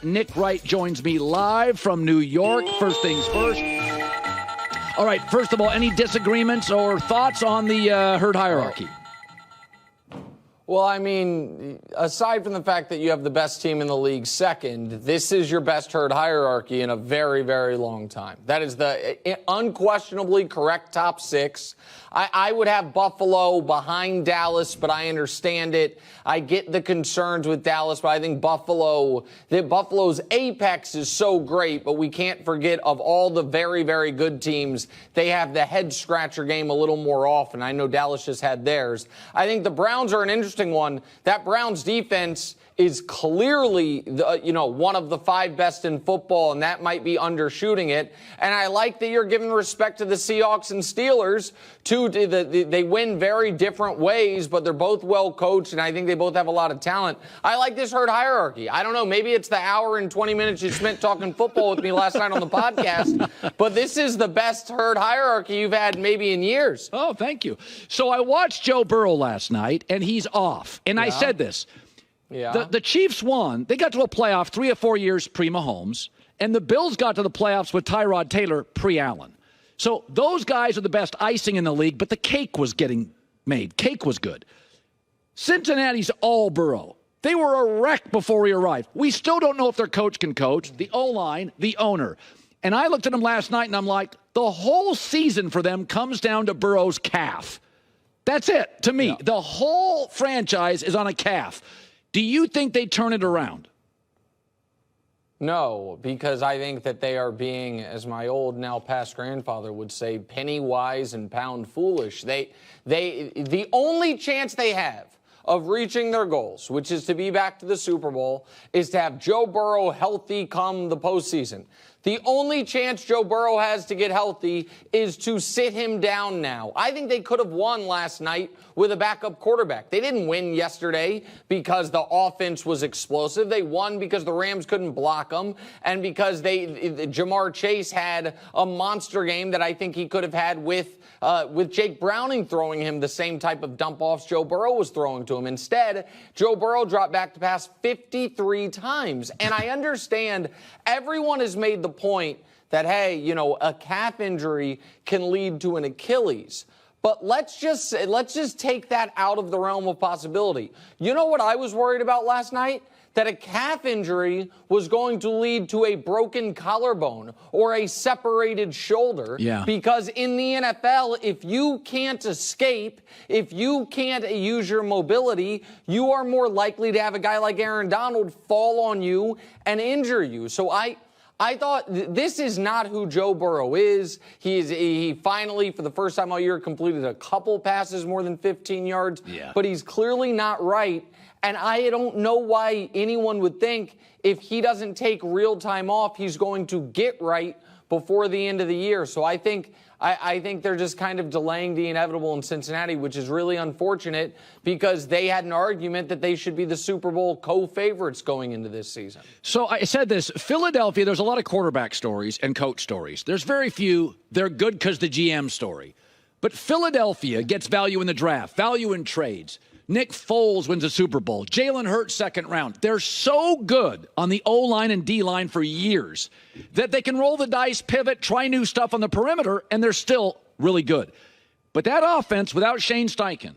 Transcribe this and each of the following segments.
Nick Wright joins me live from New York. First things first. All right, first of all, any disagreements or thoughts on the herd hierarchy? Well, I mean, aside from the fact that you have the best team in the league second, this is your best herd hierarchy in a very, very long time. That is the unquestionably correct top six. I would have Buffalo behind Dallas, but I understand it. I get the concerns with Dallas, but I think Buffalo's apex is so great, but we can't forget of all the very, very good teams, they have the head-scratcher game a little more often. I know Dallas just had theirs. I think the Browns are an interesting one. That Browns defense is clearly, one of the five best in football, and that might be undershooting it. And I like that you're giving respect to the Seahawks and Steelers. They win very different ways, but they're both well coached, and I think they both have a lot of talent. I like this herd hierarchy. I don't know, maybe it's the hour and 20 minutes you spent talking football with me last night on the podcast, but this is the best herd hierarchy you've had maybe in years. Oh, thank you. So I watched Joe Burrow last night, and he's off. And I said this. Yeah. The Chiefs won. They got to a playoff 3 or 4 years pre-Mahomes, and the Bills got to the playoffs with Tyrod Taylor pre-Allen. So those guys are the best icing in the league, but the cake was getting made. Cake was good. Cincinnati's all Burrow. They were a wreck before he arrived. We still don't know if their coach can coach, the O-line, the owner. And I looked at him last night, and I'm like, the whole season for them comes down to Burrow's calf. That's it, to me. Yeah. The whole franchise is on a calf. Do you think they turn it around? No, because I think that they are being, as my old now past grandfather would say, penny wise and pound foolish. The only chance they have of reaching their goals, which is to be back to the Super Bowl, is to have Joe Burrow healthy come the postseason. The only chance Joe Burrow has to get healthy is to sit him down now. I think they could have won last night with a backup quarterback. They didn't win yesterday because the offense was explosive. They won because the Rams couldn't block them and because Jamar Chase had a monster game that I think he could have had with Jake Browning throwing him the same type of dump-offs Joe Burrow was throwing to him. Instead, Joe Burrow dropped back to pass 53 times. And I understand everyone has made the point that, hey, a calf injury can lead to an Achilles. But let's just take that out of the realm of possibility. You know what I was worried about last night? That a calf injury was going to lead to a broken collarbone or a separated shoulder. Yeah. Because in the NFL, if you can't escape, if you can't use your mobility, you are more likely to have a guy like Aaron Donald fall on you and injure you. So I thought this is not who Joe Burrow is. He finally, for the first time all year, completed a couple passes more than 15 yards. Yeah. But he's clearly not right. And I don't know why anyone would think if he doesn't take real time off, he's going to get right before the end of the year. So I think they're just kind of delaying the inevitable in Cincinnati, which is really unfortunate because they had an argument that they should be the Super Bowl co-favorites going into this season. So I said this, Philadelphia, there's a lot of quarterback stories and coach stories. There's very few, they're good because the GM story. But Philadelphia gets value in the draft, value in trades. Nick Foles wins a Super Bowl. Jalen Hurts second round. They're so good on the O-line and D-line for years that they can roll the dice, pivot, try new stuff on the perimeter, and they're still really good. But that offense, without Shane Steichen,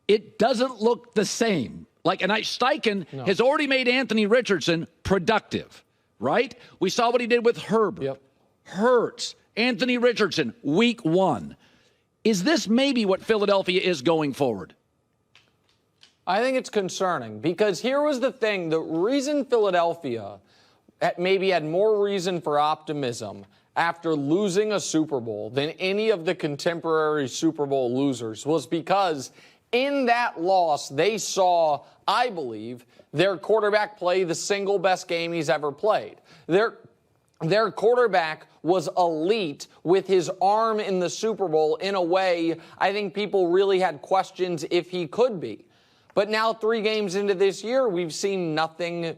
it doesn't look the same. Steichen has already made Anthony Richardson productive, right? We saw what he did with Herbert. Yep. Hurts, Anthony Richardson, week 1. Is this maybe what Philadelphia is going forward? I think it's concerning because here was the thing. The reason Philadelphia maybe had more reason for optimism after losing a Super Bowl than any of the contemporary Super Bowl losers was because in that loss, they saw, I believe, their quarterback play the single best game he's ever played. Their quarterback was elite with his arm in the Super Bowl in a way I think people really had questions if he could be. But now 3 games into this year, we've seen nothing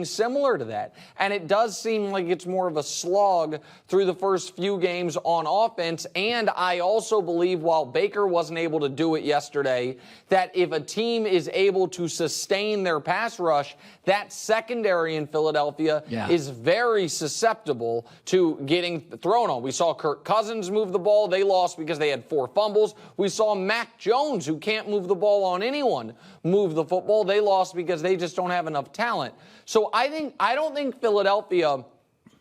similar to that. And it does seem like it's more of a slog through the first few games on offense. And I also believe, while Baker wasn't able to do it yesterday, that if a team is able to sustain their pass rush, that secondary in Philadelphia is very susceptible to getting thrown on. We saw Kirk Cousins move the ball. They lost because they had 4 fumbles. We saw Mac Jones, who can't move the ball on anyone, move the football. They lost because they just don't have enough talent. So I don't think Philadelphia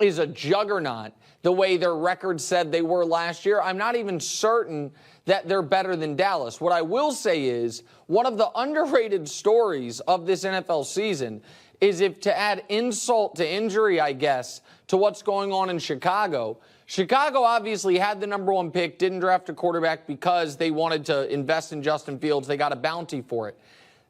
is a juggernaut the way their record said they were last year. I'm not even certain that they're better than Dallas. What I will say is, one of the underrated stories of this NFL season is, if to add insult to injury, I guess, to what's going on in Chicago. Chicago obviously had the number 1 pick, didn't draft a quarterback because they wanted to invest in Justin Fields. They got a bounty for it.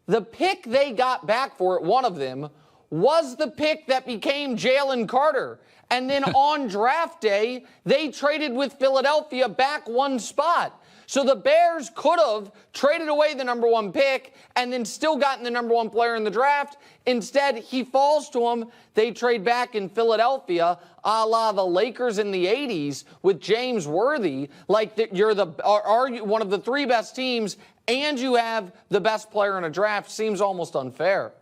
The pick they got back for it, one of them, was the pick that became Jalen Carter. And then on draft day, they traded with Philadelphia back 1 spot. So the Bears could have traded away the number 1 pick and then still gotten the number 1 player in the draft. Instead, he falls to them. They trade back in Philadelphia, a la the Lakers in the 80s with James Worthy. Like, you're one of the 3 best teams and you have the best player in a draft. Seems almost unfair.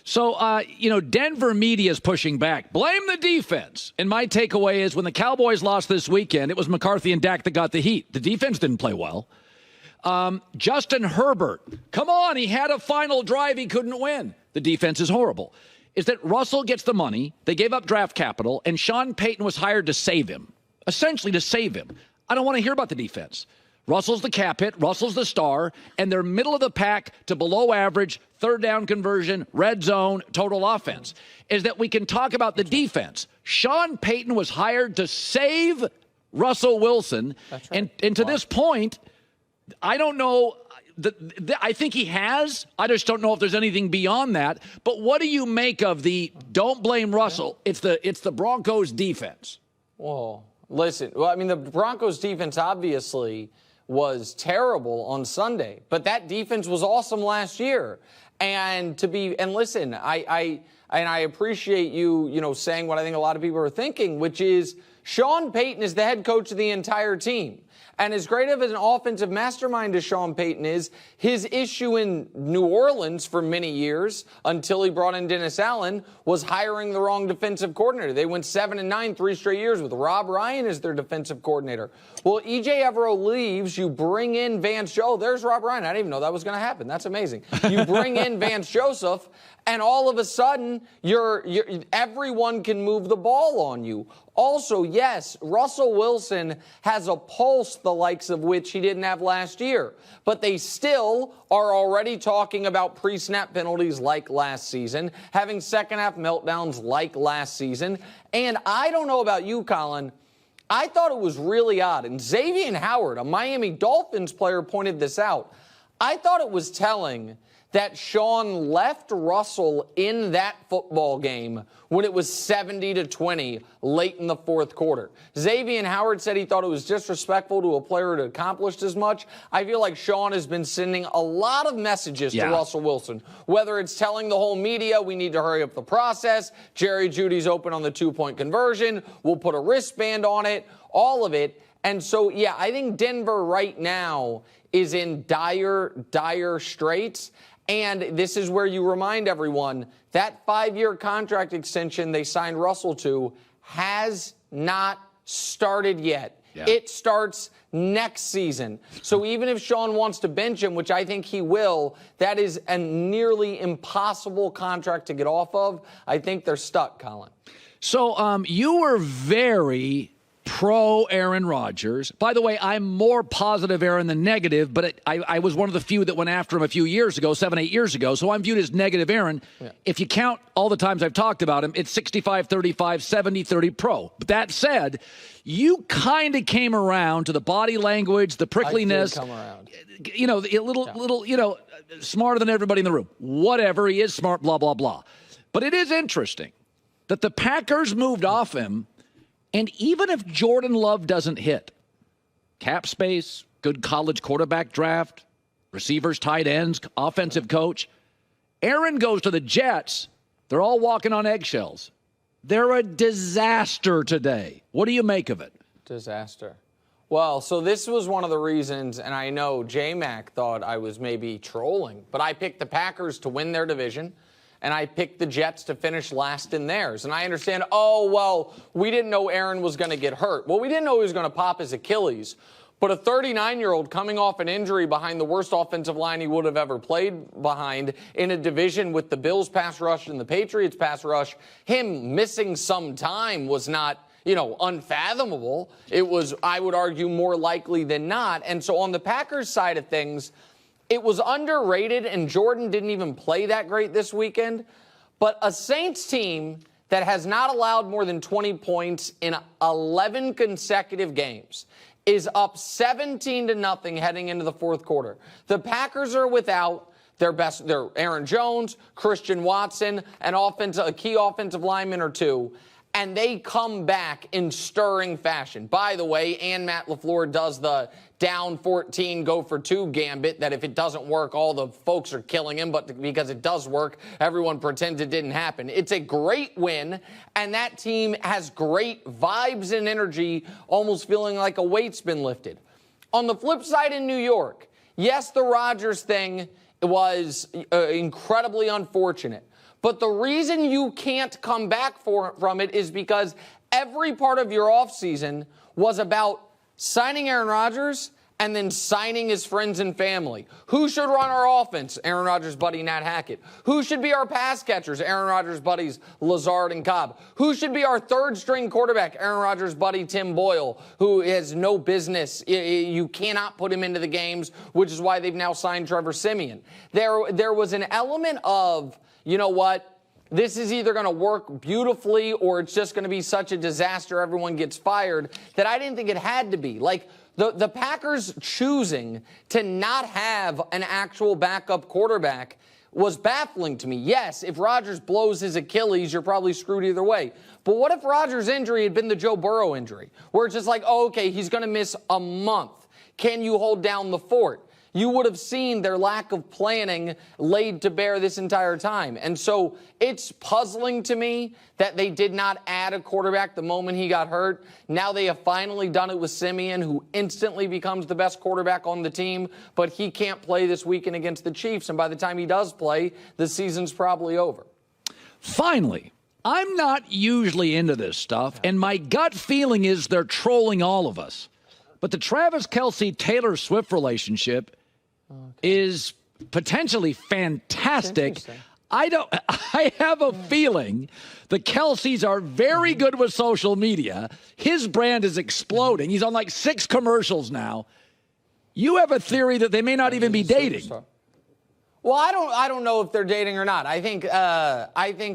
So, Denver media is pushing back. Blame the defense. And my takeaway is, when the Cowboys lost this weekend, it was McCarthy and Dak that got the heat. The defense didn't play well. Justin Herbert, come on, he had a final drive he couldn't win. The defense is horrible. Is that Russell gets the money, they gave up draft capital, and Sean Payton was hired to save him. Essentially to save him. I don't want to hear about the defense. Russell's the cap hit, Russell's the star, and they're middle of the pack to below average, 3rd down conversion, red zone, total offense. Is that we can talk about the defense. Sean Payton was hired to save Russell Wilson. That's right. And to this point, I don't know. I think he has. I just don't know if there's anything beyond that. But what do you make of the don't blame Russell? It's the Broncos defense. Well, listen. Well, I mean, the Broncos defense obviously was terrible on Sunday, but that defense was awesome last year. And listen, I appreciate you saying what I think a lot of people are thinking, which is Sean Payton is the head coach of the entire team. And as great of an offensive mastermind as Sean Payton is, his issue in New Orleans for many years, until he brought in Dennis Allen, was hiring the wrong defensive coordinator. They went 7-9 3 straight years with Rob Ryan as their defensive coordinator. Well, E.J. Evero leaves, you bring in Vance Joseph. There's Rob Ryan. I didn't even know that was going to happen. That's amazing. You bring in Vance Joseph, and all of a sudden, everyone can move the ball on you. Also, yes, Russell Wilson has a pulse the likes of which he didn't have last year. But they still are already talking about pre-snap penalties like last season, having second-half meltdowns like last season. And I don't know about you, Colin, I thought it was really odd. And Xavier Howard, a Miami Dolphins player, pointed this out. I thought it was telling that Sean left Russell in that football game when it was 70-20 late in the 4th quarter. Xavier Howard said he thought it was disrespectful to a player who had accomplished as much. I feel like Sean has been sending a lot of messages to Russell Wilson, whether it's telling the whole media we need to hurry up the process, Jerry Jeudy's open on the 2-point conversion, we'll put a wristband on it, all of it. And so, I think Denver right now is in dire straits. And this is where you remind everyone that 5-year contract extension they signed Russell to has not started yet. Yeah. It starts next season. So even if Sean wants to bench him, which I think he will, that is a nearly impossible contract to get off of. I think they're stuck, Colin. So you were very pro Aaron Rodgers. By the way, I'm more positive Aaron than negative, but I was one of the few that went after him a few years ago, 7-8 years ago, so I'm viewed as negative Aaron. Yeah. If you count all the times I've talked about him, it's 65-35, 70-30 pro. But that said, you kind of came around to the body language, the prickliness. I did come around. A little, smarter than everybody in the room. Whatever, he is smart, blah, blah, blah. But it is interesting that the Packers moved off him. And even if Jordan Love doesn't hit, cap space, good college quarterback draft, receivers, tight ends, offensive coach. Aaron goes to the Jets. They're all walking on eggshells. They're a disaster today. What do you make of it? Disaster. Well, so this was one of the reasons, and I know J-Mac thought I was maybe trolling, but I picked the Packers to win their division, and I picked the Jets to finish last in theirs. And I understand, we didn't know Aaron was going to get hurt. Well, we didn't know he was going to pop his Achilles. But a 39-year-old coming off an injury behind the worst offensive line he would have ever played behind in a division with the Bills pass rush and the Patriots pass rush, him missing some time was not, unfathomable. It was, I would argue, more likely than not. And so on the Packers side of things, it was underrated, and Jordan didn't even play that great this weekend. But a Saints team that has not allowed more than 20 points in 11 consecutive games is up 17-0 heading into the fourth quarter. The Packers are without their Aaron Jones, Christian Watson, a key offensive lineman or two, and they come back in stirring fashion. By the way, and Matt LaFleur does the down 14, go for 2 gambit, that if it doesn't work, all the folks are killing him, but because it does work, everyone pretends it didn't happen. It's a great win, and that team has great vibes and energy, almost feeling like a weight's been lifted. On the flip side in New York, yes, the Rodgers thing was incredibly unfortunate. But the reason you can't come back from it is because every part of your offseason was about signing Aaron Rodgers and then signing his friends and family. Who should run our offense? Aaron Rodgers' buddy Nat Hackett. Who should be our pass catchers? Aaron Rodgers' buddies Lazard and Cobb. Who should be our third-string quarterback? Aaron Rodgers' buddy Tim Boyle, who has no business. You cannot put him into the games, which is why they've now signed Trevor Siemian. There was an element of, you know what, this is either going to work beautifully or it's just going to be such a disaster everyone gets fired, that I didn't think it had to be. Like, the Packers choosing to not have an actual backup quarterback was baffling to me. Yes, if Rodgers blows his Achilles, you're probably screwed either way. But what if Rodgers' injury had been the Joe Burrow injury, where it's just like, okay, he's going to miss a month. Can you hold down the fort? You would have seen their lack of planning laid to bear this entire time. And so it's puzzling to me that they did not add a quarterback the moment he got hurt. Now they have finally done it with Siemian, who instantly becomes the best quarterback on the team, but he can't play this weekend against the Chiefs. And by the time he does play, the season's probably over. Finally, I'm not usually into this stuff, and my gut feeling is they're trolling all of us. But the Travis Kelce Taylor Swift relationship is potentially fantastic. I have a feeling the Kelces are very good with social media. His brand is exploding. He's on like 6 commercials now. You have a theory that they may not even be dating. Well, I don't know if they're dating or not. I think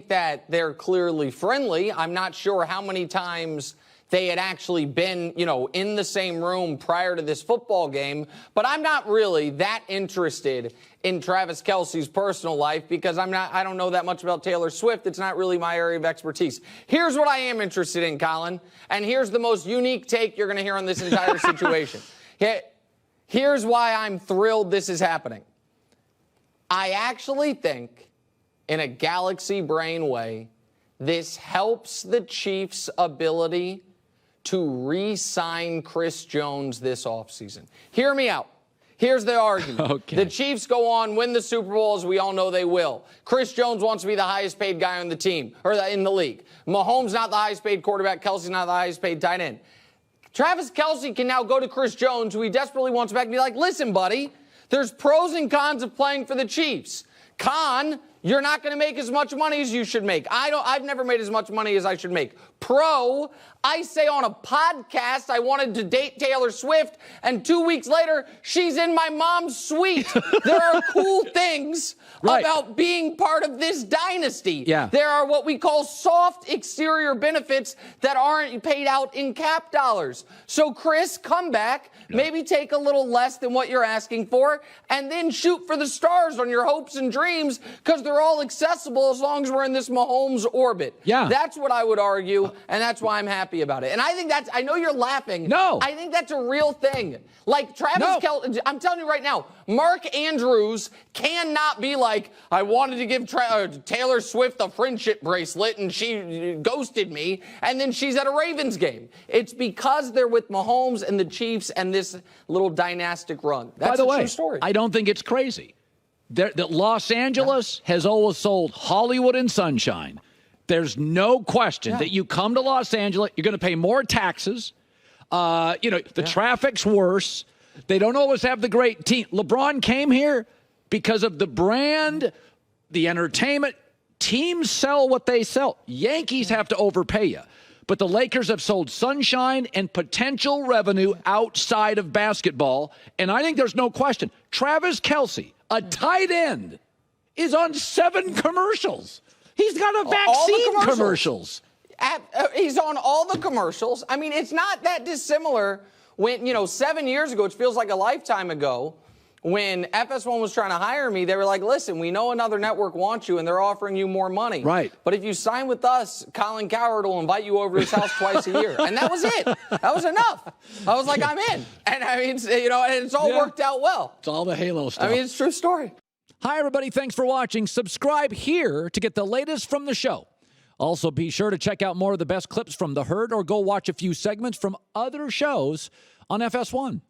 that they're clearly friendly. I'm not sure how many times they had actually been, in the same room prior to this football game. But I'm not really that interested in Travis Kelce's personal life because I don't know that much about Taylor Swift. It's not really my area of expertise. Here's what I am interested in, Colin, and here's the most unique take you're going to hear on this entire situation. Here's why I'm thrilled this is happening. I actually think, in a galaxy brain way, this helps the Chiefs' ability to re-sign Chris Jones this offseason. Hear me out. Here's the argument. Okay. The Chiefs go on, win the Super Bowl, as we all know they will. Chris Jones wants to be the highest paid guy on the team, or in the league. Mahomes not the highest paid quarterback. Kelce's not the highest paid tight end. Travis Kelce can now go to Chris Jones, who he desperately wants back, and be like, listen, buddy, there's pros and cons of playing for the Chiefs. Con, you're not going to make as much money as you should make. I've never made as much money as I should make. Pro, I say on a podcast I wanted to date Taylor Swift, and 2 weeks later, she's in my mom's suite. There are cool things about being part of this dynasty. Yeah. There are what we call soft exterior benefits that aren't paid out in cap dollars. So, Chris, come back, maybe take a little less than what you're asking for, and then shoot for the stars on your hopes and dreams, because the are all accessible as long as we're in this Mahomes orbit. Yeah. That's what I would argue, and that's why I'm happy about it. And I think I know you're laughing. No. I think that's a real thing. Like Travis Kelce, I'm telling you right now, Mark Andrews cannot be like, I wanted to give Taylor Swift a friendship bracelet and she ghosted me, and then she's at a Ravens game. It's because they're with Mahomes and the Chiefs and this little dynastic run. That's a true story. I don't think it's crazy. That Los Angeles has always sold Hollywood and sunshine. There's no question that you come to Los Angeles, you're going to pay more taxes. The traffic's worse. They don't always have the great team. LeBron came here because of the brand, the entertainment. Teams sell what they sell. Yankees have to overpay you. But the Lakers have sold sunshine and potential revenue outside of basketball. And I think there's no question. Travis Kelce, a tight end, is on 7 commercials. He's got a vaccine commercials. He's on all the commercials. I mean, it's not that dissimilar when, 7 years ago, it feels like a lifetime ago, when FS1 was trying to hire me, they were like, listen, we know another network wants you and they're offering you more money. Right. But if you sign with us, Colin Cowherd will invite you over to his house twice a year. And that was it. That was enough. I was like, I'm in. And I mean, and it's all worked out well. It's all the Halo stuff. I mean, it's a true story. Hi, everybody. Thanks for watching. Subscribe here to get the latest from the show. Also, be sure to check out more of the best clips from The Herd or go watch a few segments from other shows on FS1.